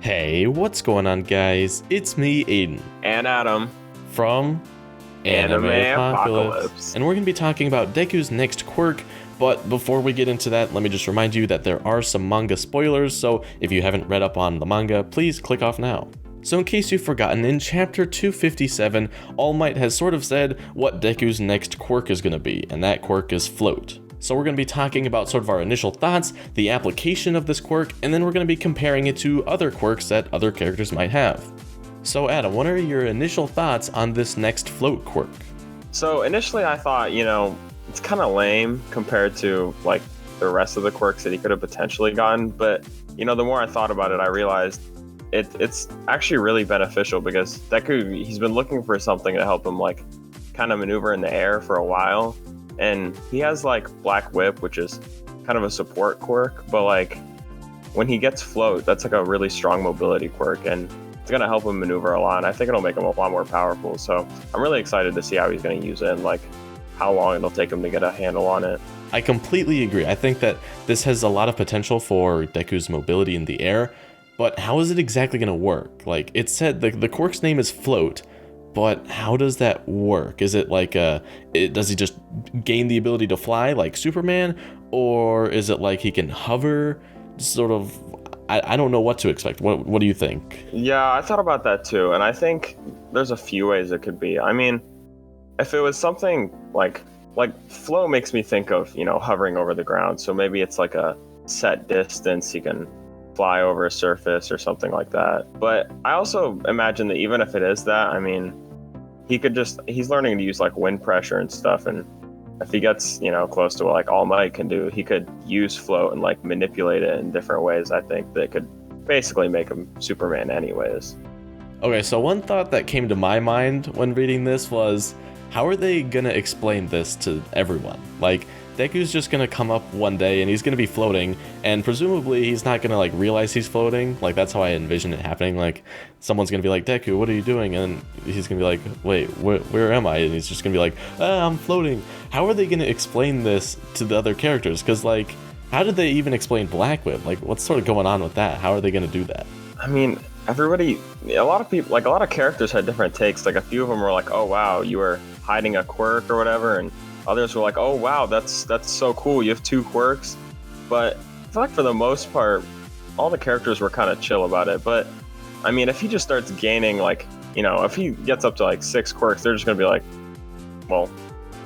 Hey, what's going on, guys? It's me, Aiden, And Adam from Anime Apocalypse. and we're going to be talking about Deku's next quirk. But before we get into that, let me just remind you that there are some manga spoilers, so if you haven't read up on the manga, please click off now. So in case you've forgotten, in chapter 257, All Might has sort of said what Deku's next quirk is going to be, and that quirk is Float. So we're going to be talking about sort of our initial thoughts, the application of this quirk, and then we're going to be comparing it to other quirks that other characters might have. So Adam, what are your initial thoughts on this next Float quirk? So initially I thought, it's kind of lame compared to like the rest of the quirks that he could have potentially gotten. But, the more I thought about it, I realized it's actually really beneficial because Deku, he's been looking for something to help him like kind of maneuver in the air for a while. And he has like Black Whip, which is kind of a support quirk, but like when he gets Float, that's like a really strong mobility quirk, and it's gonna help him maneuver a lot. And I think it'll make him a lot more powerful. So I'm really excited to see how he's gonna use it and like how long it'll take him to get a handle on it. I completely agree. I think that this has a lot of potential for Deku's mobility in the air, but how is it exactly gonna work? Like it said, the quirk's name is Float. But how does that work? Is it like does he just gain the ability to fly like Superman? Or is it like he can hover? Sort of, I don't know what to expect. What do you think? Yeah, I thought about that too. And I think there's a few ways it could be. I mean, if it was something like flow makes me think of, hovering over the ground. So maybe it's like a set distance he can fly over a surface or something like that. But I also imagine that even if it is that, I mean, he's learning to use like wind pressure and stuff, and if he gets close to what like All Might can do, he could use Float and like manipulate it in different ways. I think that could basically make him Superman anyways. Okay, so one thought that came to my mind when reading this was, how are they gonna explain this to everyone? Like, Deku's just gonna come up one day and he's gonna be floating, and presumably he's not gonna like realize he's floating. Like, that's how I envision it happening. Like, someone's gonna be like, Deku, what are you doing? And he's gonna be like, wait, where am I? And he's just gonna be like, I'm floating. How are they gonna explain this to the other characters? Because like, how did they even explain Black Whip? Like, what's sort of going on with that? How are they gonna do that? I mean, a lot of people, like a lot of characters had different takes. Like a few of them were like, oh wow, you were hiding a quirk or whatever, and others were like, oh wow, that's so cool, you have two quirks. But I feel like for the most part, all the characters were kind of chill about it. But I mean, if he just starts gaining like, if he gets up to like 6 quirks, they're just gonna be like, well,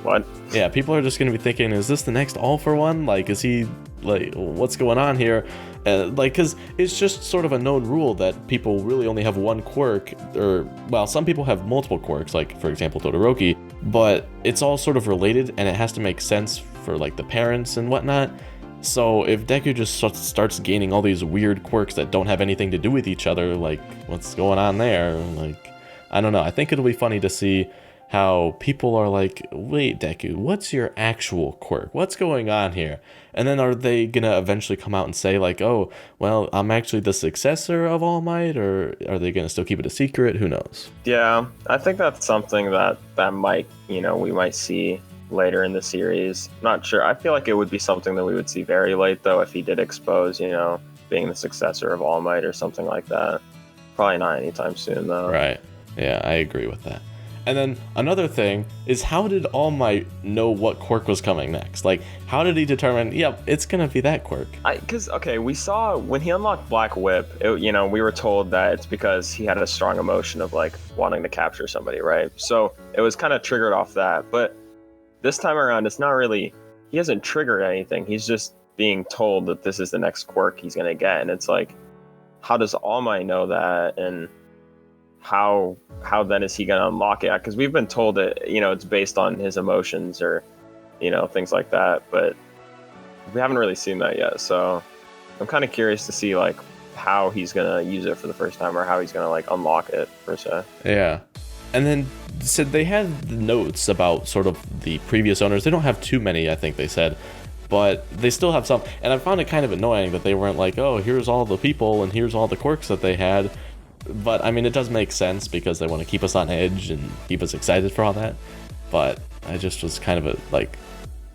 what? Yeah, people are just gonna be thinking, is this the next All for One? Like, is he like, what's going on here? Because it's just sort of a known rule that people really only have one quirk, or, well, some people have multiple quirks, like, for example, Todoroki, but it's all sort of related, and it has to make sense for, like, the parents and whatnot. So if Deku just starts gaining all these weird quirks that don't have anything to do with each other, like, what's going on there? Like, I don't know. I think it'll be funny to see how people are like, wait, Deku, what's your actual quirk? What's going on here? And then are they gonna eventually come out and say like, oh, well, I'm actually the successor of All Might, or are they gonna still keep it a secret? Who knows? Yeah, I think that's something that might, we might see later in the series. Not sure. I feel like it would be something that we would see very late, though, if he did expose, being the successor of All Might or something like that. Probably not anytime soon, though. Right. Yeah, I agree with that. And then another thing is, how did All Might know what quirk was coming next? Like, how did he determine, yep, it's gonna be that quirk? Because, okay, we saw when he unlocked Black Whip, we were told that it's because he had a strong emotion of, like, wanting to capture somebody, right? So it was kind of triggered off that. But this time around, it's not really, he hasn't triggered anything. He's just being told that this is the next quirk he's gonna get. And it's like, how does All Might know that? And how then is he going to unlock it? Because we've been told that it's based on his emotions or things like that, but we haven't really seen that yet. So I'm kind of curious to see like how he's going to use it for the first time, or how he's going to like unlock it per se. Yeah. And then said they had the notes about sort of the previous owners. They don't have too many, I think they said, but they still have some. And I found it kind of annoying that they weren't like, oh, here's all the people and here's all the quirks that they had. But I mean, it does make sense because they want to keep us on edge and keep us excited for all that. But I just was kind of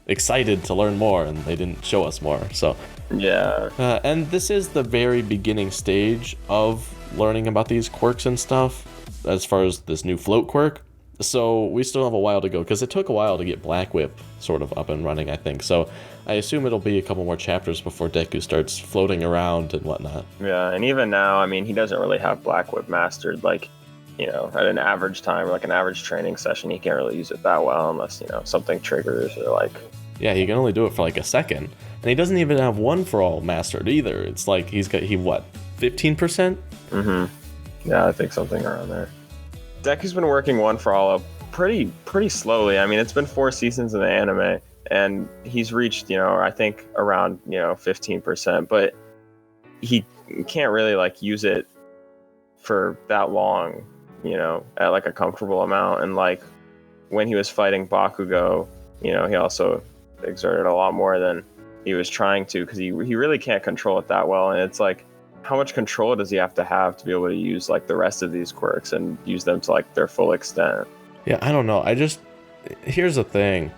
excited to learn more, and they didn't show us more. So Yeah. And this is the very beginning stage of learning about these quirks and stuff, as far as this new float quirk. So we still have a while to go, because it took a while to get Black Whip sort of up and running, I think. So I assume it'll be a couple more chapters before Deku starts floating around and whatnot. Yeah, and even now, I mean, he doesn't really have Black Whip mastered. Like, you know, at an average time, like an average training session, he can't really use it that well unless, you know, something triggers or like... Yeah, he can only do it for like a second. And he doesn't even have One For All mastered either. It's like he what, 15%? Mm-hmm. Yeah, I think something around there. Deku's been working One For All up pretty slowly. I mean, it's been 4 seasons in the anime, and he's reached, you know, I think around, you know, 15%, but he can't really like use it for that long, you know, at like a comfortable amount. And like when he was fighting Bakugo, you know, he also exerted a lot more than he was trying to, because he really can't control it that well. And it's like, how much control does he have to be able to use like the rest of these quirks and use them to like their full extent? Yeah, I don't know. Here's the thing.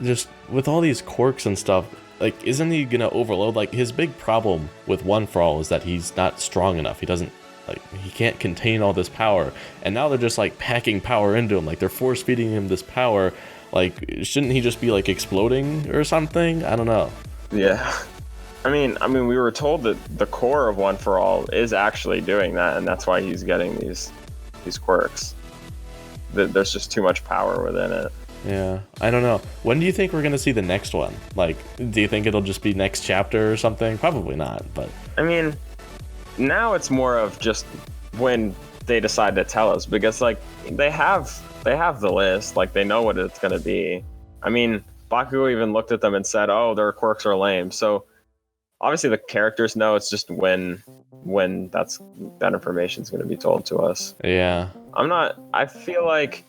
Just with all these quirks and stuff, like, isn't he gonna overload? Like, his big problem with One For All is that he's not strong enough. He can't contain all this power. And now they're just like packing power into him. Like, they're force feeding him this power. Like, shouldn't he just be like exploding or something? I don't know. Yeah. I mean, we were told that the core of One For All is actually doing that, and that's why he's getting these quirks. There's just too much power within it. Yeah, I don't know. When do you think we're gonna see the next one? Like, do you think it'll just be next chapter or something? Probably not, but... I mean, now it's more of just when they decide to tell us, because like they have the list, like they know what it's gonna be. I mean, Bakugo even looked at them and said, "Oh, their quirks are lame." So obviously the characters know. It's just when that information is going to be told to us. Yeah. I feel like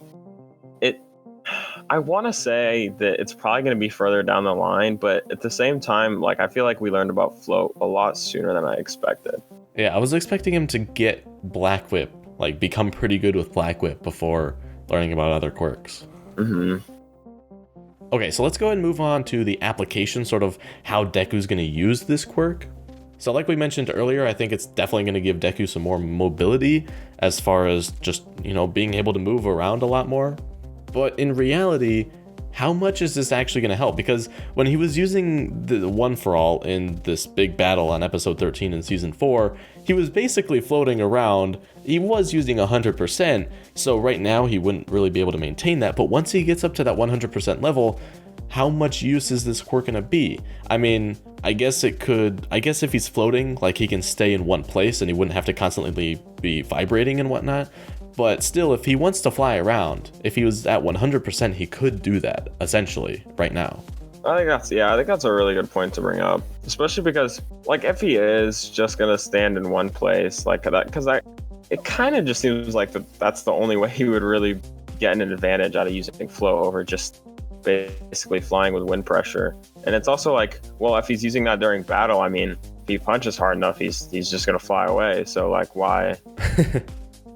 I want to say that it's probably going to be further down the line, but at the same time, like, I feel like we learned about Float a lot sooner than I expected. Yeah, I was expecting him to get Black Whip, like become pretty good with Black Whip before learning about other quirks. Mm-hmm. Okay, so let's go ahead and move on to the application, sort of how Deku's going to use this quirk. So like we mentioned earlier, I think it's definitely going to give Deku some more mobility as far as just, you know, being able to move around a lot more. But in reality, how much is this actually going to help? Because when he was using the One For All in this big battle on episode 13 in season 4, he was basically floating around. He was using 100%, so right now he wouldn't really be able to maintain that. But once he gets up to that 100% level, how much use is this quirk going to be? I mean, I guess if he's floating, like, he can stay in one place and he wouldn't have to constantly be vibrating and whatnot. But still, if he wants to fly around, if he was at 100%, he could do that, essentially, right now. I think that's a really good point to bring up, especially because, like, if he is just gonna stand in one place like that, because it kind of just seems like that's the only way he would really get an advantage out of using flow over just basically flying with wind pressure. And it's also like, well, if he's using that during battle, I mean, if he punches hard enough, he's just gonna fly away. So like, why?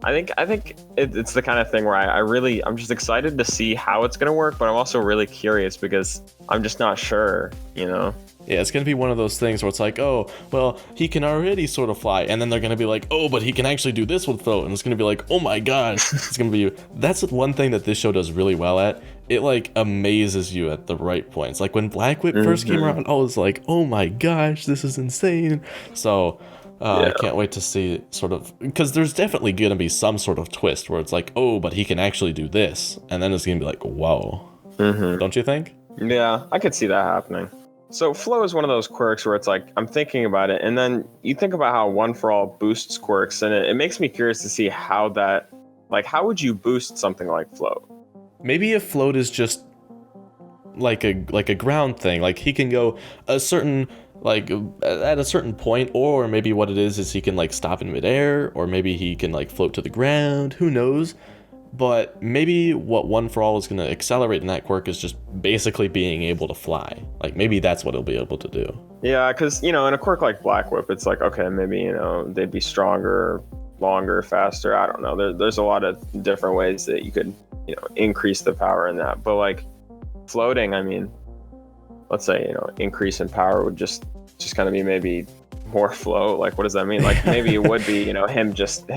I think it's the kind of thing where I'm just excited to see how it's going to work, but I'm also really curious because I'm just not sure, you know? Yeah, it's going to be one of those things where it's like, oh, well, he can already sort of fly. And then they're going to be like, oh, but he can actually do this with float. And it's going to be like, oh my gosh. It's going to be, that's one thing that this show does really well at. It like amazes you at the right points. Like when Black Whip first came around, I was like, oh my gosh, this is insane. So... I can't wait to see sort of, because there's definitely going to be some sort of twist where it's like, oh, but he can actually do this. And then it's going to be like, whoa. Mm-hmm. Don't you think? Yeah, I could see that happening. So flow is one of those quirks where it's like, I'm thinking about it. And then you think about how One For All boosts quirks. And it makes me curious to see how how would you boost something like float? Maybe if float is just like a ground thing, like he can go a certain... like at a certain point, or maybe what it is he can like stop in midair, or maybe he can like float to the ground, who knows. But maybe what One For All is going to accelerate in that quirk is just basically being able to fly. Like maybe that's what he'll be able to do. Yeah, because, you know, in a quirk like Black Whip, it's like, okay, maybe, you know, they'd be stronger, longer, faster, I don't know. There's a lot of different ways that you could, you know, increase the power in that. But like floating, I mean, let's say, increase in power would just kind of be maybe more float. Like, what does that mean? Like, maybe it would be, him just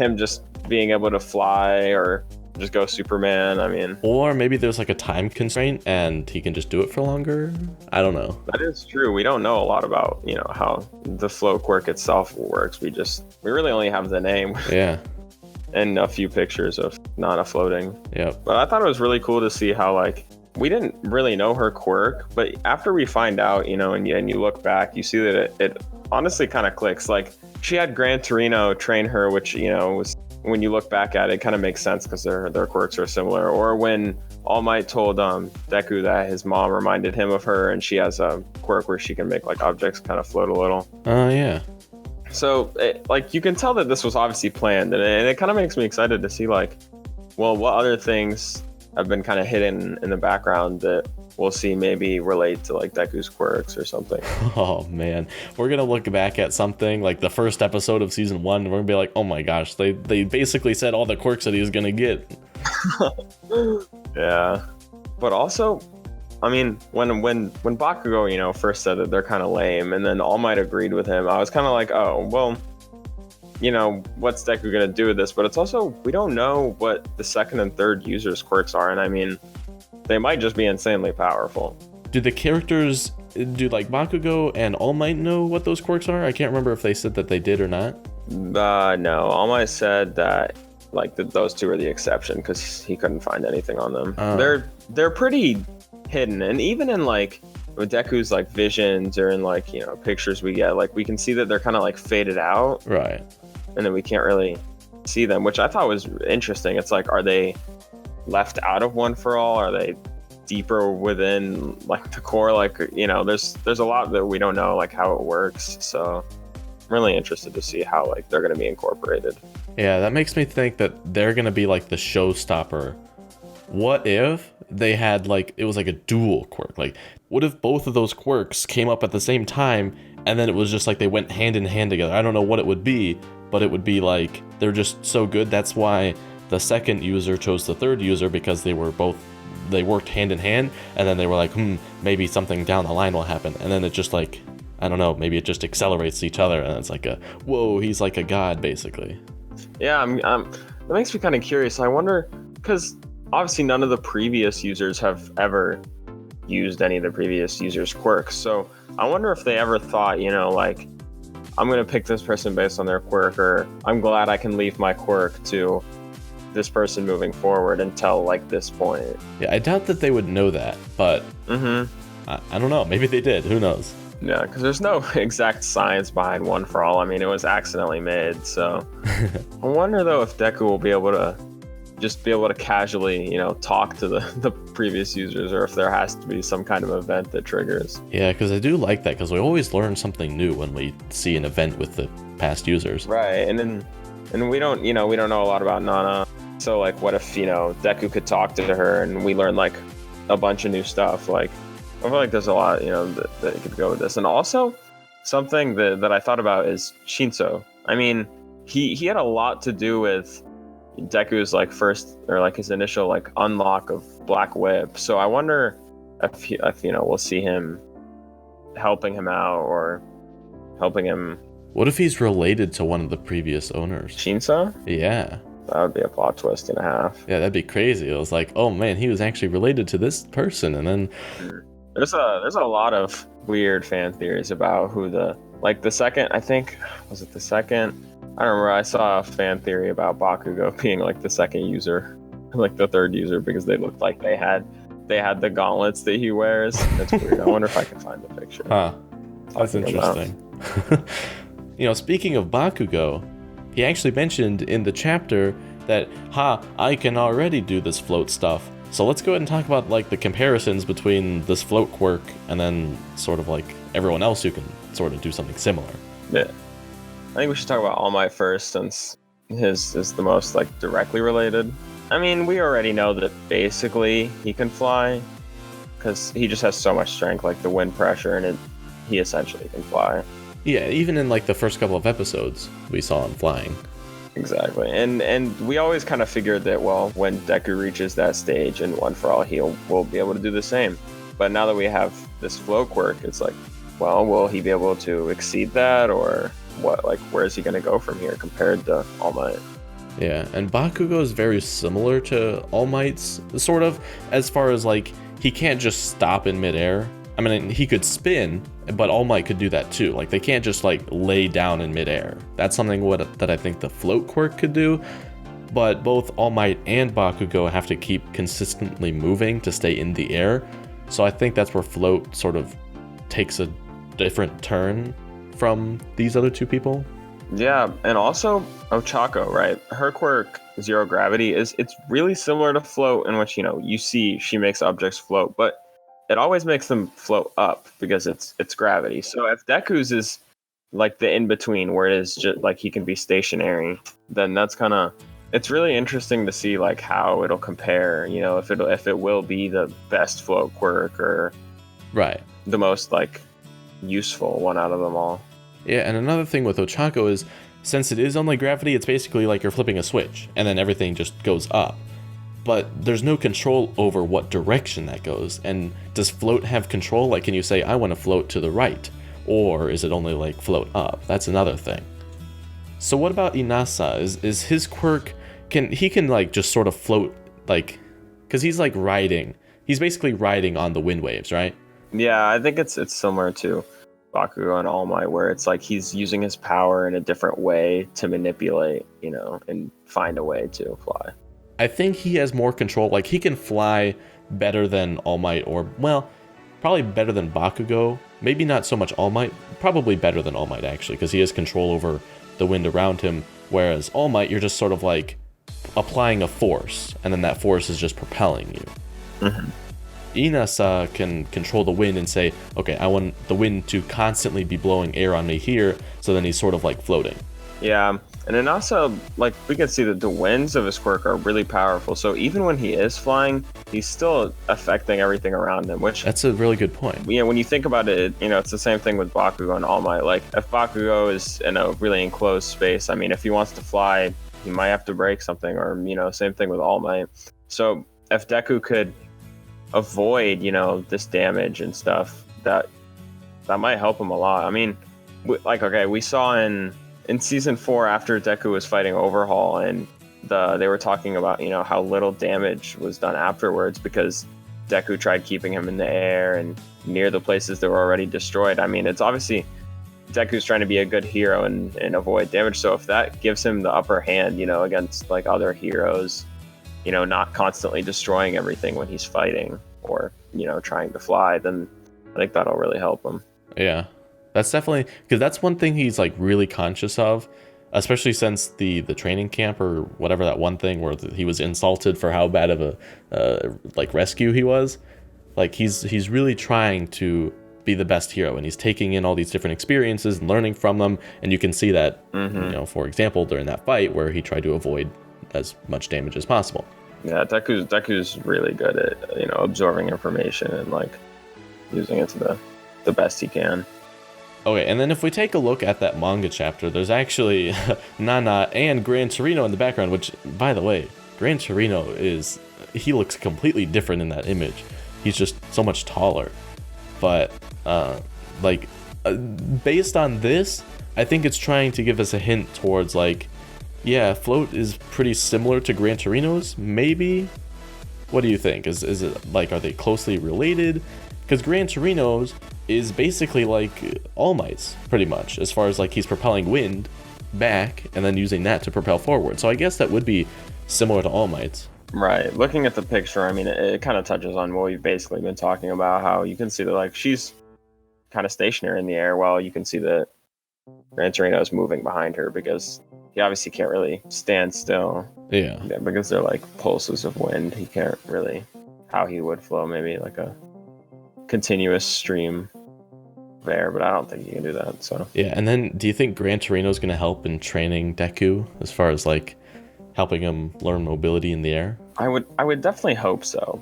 being able to fly, or just go Superman. I mean, or maybe there's like a time constraint and he can just do it for longer. I don't know. That is true. We don't know a lot about, how the float quirk itself works. We really only have the name. Yeah. And a few pictures of Nana floating. Yep. But I thought it was really cool to see how, like, we didn't really know her quirk, but after we find out, and you look back, you see that it honestly kind of clicks. Like, she had Gran Torino train her, which, was, when you look back at it, kind of makes sense because their quirks are similar. Or when All Might told Deku that his mom reminded him of her, and she has a quirk where she can make like objects kind of float a little. Oh yeah. So you can tell that this was obviously planned, and it kind of makes me excited to see, like, well, what other things have been kind of hidden in the background that we'll see maybe relate to like Deku's quirks or something. Oh man, we're gonna look back at something like the first episode of season 1 and we're gonna be like, oh my gosh, they basically said all the quirks that he was gonna get. Yeah, but also, I mean, when Bakugo, first said that they're kind of lame, and then All Might agreed with him, I was kind of like, oh well, what's Deku gonna do with this? But it's also, we don't know what the second and third users' quirks are, and I mean, they might just be insanely powerful. Do the characters, like Bakugo and All Might know what those quirks are? I can't remember if they said that they did or not. No, All Might said that like those two are the exception because he couldn't find anything on them. They're pretty hidden, and even in like with Deku's like visions or in like pictures we get, like we can see that they're kind of like faded out, right? And then we can't really see them, which I thought was interesting. It's like, are they left out of One for All? Are they deeper within like the core? Like, there's a lot that we don't know, like how it works. So I'm really interested to see how like they're going to be incorporated. Yeah, that makes me think that they're going to be like the showstopper. What if they had like, it was like a dual quirk? Like, what if both of those quirks came up at the same time and then it was just like they went hand in hand together? I don't know what it would be, but it would be like they're just so good. That's why the second user chose the third user, because they worked hand in hand, and then they were like, maybe something down the line will happen, and then it just like, I don't know, maybe it just accelerates each other, and it's like whoa, he's like a god basically. Yeah, that makes me kind of curious. I wonder, because obviously none of the previous users have ever used any of the previous users' quirks, so I wonder if they ever thought, like, I'm gonna pick this person based on their quirk, or I'm glad I can leave my quirk to this person moving forward until like this point. Yeah, I doubt that they would know that, but I don't know, maybe they did, who knows. Yeah, because there's no exact science behind One for All. I mean, it was accidentally made, so I wonder though if Deku will be able to casually talk to the previous users, or if there has to be some kind of event that triggers. Yeah, because I do like that, because we always learn something new when we see an event with the past users. Right, and we don't know a lot about Nana. So like, what if Deku could talk to her and we learn like a bunch of new stuff? Like, I feel like there's a lot that could go with this. And also something that I thought about is Shinso. I mean, he had a lot to do with Deku's like first, or like his initial like unlock of Black Whip. So I wonder if we'll see him helping him out, or helping him. What if he's related to one of the previous owners? Shinso? Yeah. That would be a plot twist and a half. Yeah, that'd be crazy. It was like, oh man, he was actually related to this person, and then there's a lot of weird fan theories about who the second, I think, was it the second? I don't remember. I saw a fan theory about Bakugo being like the second user, like the third user, because they looked like they had the gauntlets that he wears. That's weird. I wonder if I can find the picture. Huh. That's interesting. Speaking of Bakugo, he actually mentioned in the chapter that, I can already do this float stuff. So let's go ahead and talk about like the comparisons between this float quirk and then sort of like everyone else who can sort of do something similar. Yeah. I think we should talk about All Might first, since his is the most like directly related. I mean, we already know that basically he can fly, because he just has so much strength, like the wind pressure, and he essentially can fly. Yeah, even in like the first couple of episodes, we saw him flying. Exactly, and we always kind of figured that, well, when Deku reaches that stage in One for All, will be able to do the same. But now that we have this flow quirk. It's like, well, will he be able to exceed that, or what? Like, where is he going to go from here compared to All Might? Yeah, and Bakugo is very similar to All Might's, sort of, as far as like he can't just stop in midair. I mean, he could spin, but All Might could do that too. Like, they can't just like lay down in midair. That's something that I think the float quirk could do. But both All Might and Bakugo have to keep consistently moving to stay in the air. So I think that's where float sort of takes a different turn from these other two people. Yeah, and also Ochako, right? Her quirk, zero gravity, it's really similar to float, in which, you see she makes objects float, but it always makes them float up because it's gravity. So if Deku's is like the in between, where it is just like he can be stationary, then that's kind of, it's really interesting to see like how it'll compare. If it will be the best float quirk, or right, the most like useful one out of them all. Yeah, and another thing with Ochako is, since it is only gravity, it's basically like you're flipping a switch, and then everything just goes up. But there's no control over what direction that goes. And does float have control? Like, can you say, I want to float to the right? Or is it only like float up? That's another thing. So what about Inasa? Is his quirk, can like just sort of float, like, because he's like riding. He's basically riding on the wind waves, right? Yeah, I think it's similar to Bakugo and All Might, where it's like he's using his power in a different way to manipulate, and find a way to fly. I think he has more control. Like, he can fly better than All Might, or, well, probably better than Bakugo. Maybe not so much All Might, probably better than All Might, actually, because he has control over the wind around him, whereas All Might, you're just sort of like applying a force, and then that force is just propelling you. Mm-hmm. Inasa can control the wind and say, okay, I want the wind to constantly be blowing air on me here, so then he's sort of like floating. Yeah, and then also, like, we can see that the winds of his quirk are really powerful, so even when he is flying, he's still affecting everything around him, which... That's a really good point. When you think about it, it's the same thing with Bakugo and All Might. Like, if Bakugo is in a really enclosed space, I mean, if he wants to fly, he might have to break something, or, same thing with All Might. So, if Deku could avoid, this damage and stuff, that might help him a lot. I mean, we saw in season 4, after Deku was fighting Overhaul, and they were talking about, how little damage was done afterwards because Deku tried keeping him in the air and near the places that were already destroyed. I mean, it's obviously Deku's trying to be a good hero and avoid damage. So if that gives him the upper hand, against like other heroes, not constantly destroying everything when he's fighting or, trying to fly, then I think that'll really help him. Yeah. That's definitely, because that's one thing he's like really conscious of, especially since the training camp or whatever, that one thing where he was insulted for how bad of a like rescue he was. Like, he's really trying to be the best hero, and he's taking in all these different experiences and learning from them, and you can see that, for example, during that fight where he tried to avoid as much damage as possible. Yeah, Deku's really good at absorbing information and like using it to the best he can. Okay, and then if we take a look at that manga chapter, there's actually Nana and Gran Torino in the background, which, by the way, Gran Torino he looks completely different in that image. He's just so much taller. But, based on this, I think it's trying to give us a hint towards, like, yeah, Float is pretty similar to Gran Torino's, maybe? What do you think? Is it, like, are they closely related? Because Gran Torino's is basically like All Might's, pretty much, as far as like he's propelling wind back and then using that to propel forward. So I guess that would be similar to All Might's. Right. Looking at the picture, I mean, it kind of touches on what we've basically been talking about, how you can see that like she's kind of stationary in the air while you can see that Gran Torino is moving behind her because he obviously can't really stand still. Yeah, because they're like pulses of wind. He can't really, how he would flow, maybe like a continuous stream of air, but I don't think you can do that. So yeah, and then do you think Gran Torino's going to help in training Deku as far as like helping him learn mobility in the air? I would definitely hope so.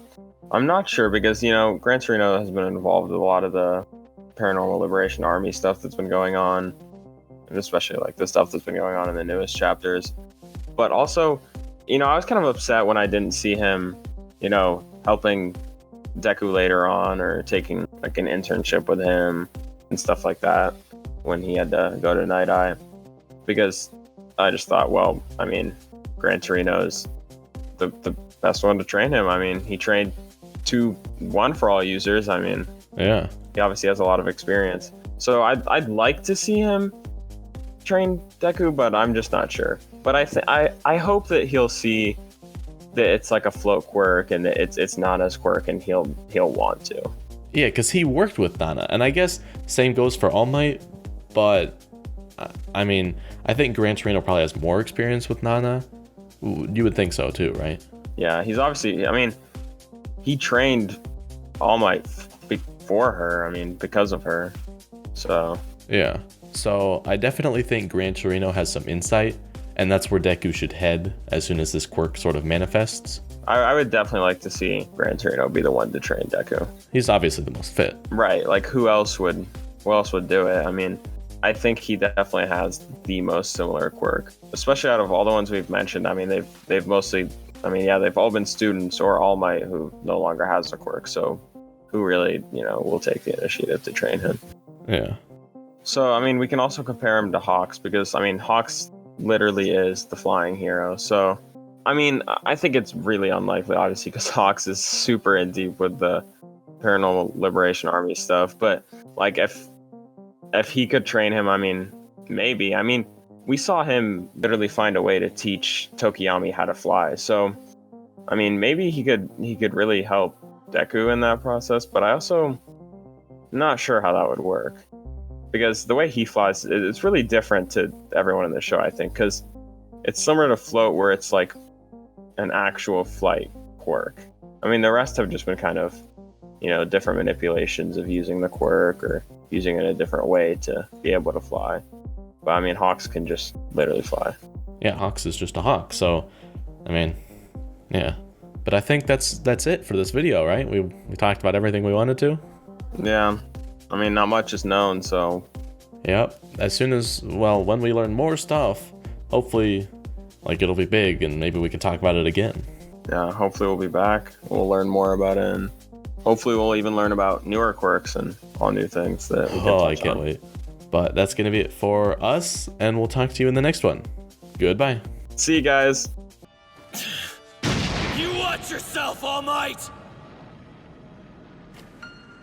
I'm not sure because Gran Torino has been involved with a lot of the Paranormal Liberation Army stuff that's been going on, and especially like the stuff that's been going on in the newest chapters. But also, I was kind of upset when I didn't see him, helping Deku later on, or taking like an internship with him and stuff like that when he had to go to Night Eye. Because I just thought, well, I mean, Gran Torino is the best one to train him. I mean, he trained 2-1 for all users. I mean, yeah, he obviously has a lot of experience. So I'd like to see him train Deku, but I'm just not sure. But I hope that he'll see that it's like a float quirk and that it's Nana's quirk, and he'll want to. Yeah, because he worked with Nana, and I guess same goes for All Might. But I mean, I think Gran Torino probably has more experience with Nana. You would think so too, right? Yeah, he's obviously. I mean, he trained All Might before her. I mean, because of her. So. Yeah. So I definitely think Gran Torino has some insight, and that's where Deku should head as soon as this quirk sort of manifests. I would definitely like to see Gran Torino be the one to train Deku. He's obviously the most fit. Right. Like, who else would do it? I mean, I think he definitely has the most similar quirk, especially out of all the ones we've mentioned. I mean, they've mostly, I mean, yeah, they've all been students or All Might who no longer has a quirk. So who really, will take the initiative to train him? Yeah. So, I mean, we can also compare him to Hawks because, I mean, Hawks literally is the flying hero. So, I mean, I think it's really unlikely, obviously, because Hawks is super in deep with the Paranormal Liberation Army stuff. But, like, if he could train him, I mean, maybe. I mean, we saw him literally find a way to teach Tokiyami how to fly. So, I mean, maybe he could really help Deku in that process. But I also not sure how that would work. Because the way he flies, it's really different to everyone in the show, I think. Because it's similar to Float, where it's like an actual flight quirk. I mean, the rest have just been kind of, different manipulations of using the quirk or using it a different way to be able to fly. But I mean, Hawks can just literally fly. Yeah, Hawks is just a hawk. So, I mean, yeah. But I think that's it for this video, right? We talked about everything we wanted to. Yeah. I mean, not much is known, so. Yep. As soon as, when we learn more stuff, hopefully, it'll be big, and maybe we can talk about it again. Yeah, hopefully we'll be back. We'll learn more about it, and hopefully we'll even learn about newer quirks and all new things that we can touch I can't wait. But that's going to be it for us, and we'll talk to you in the next one. Goodbye. See you guys. You watch yourself, All Might!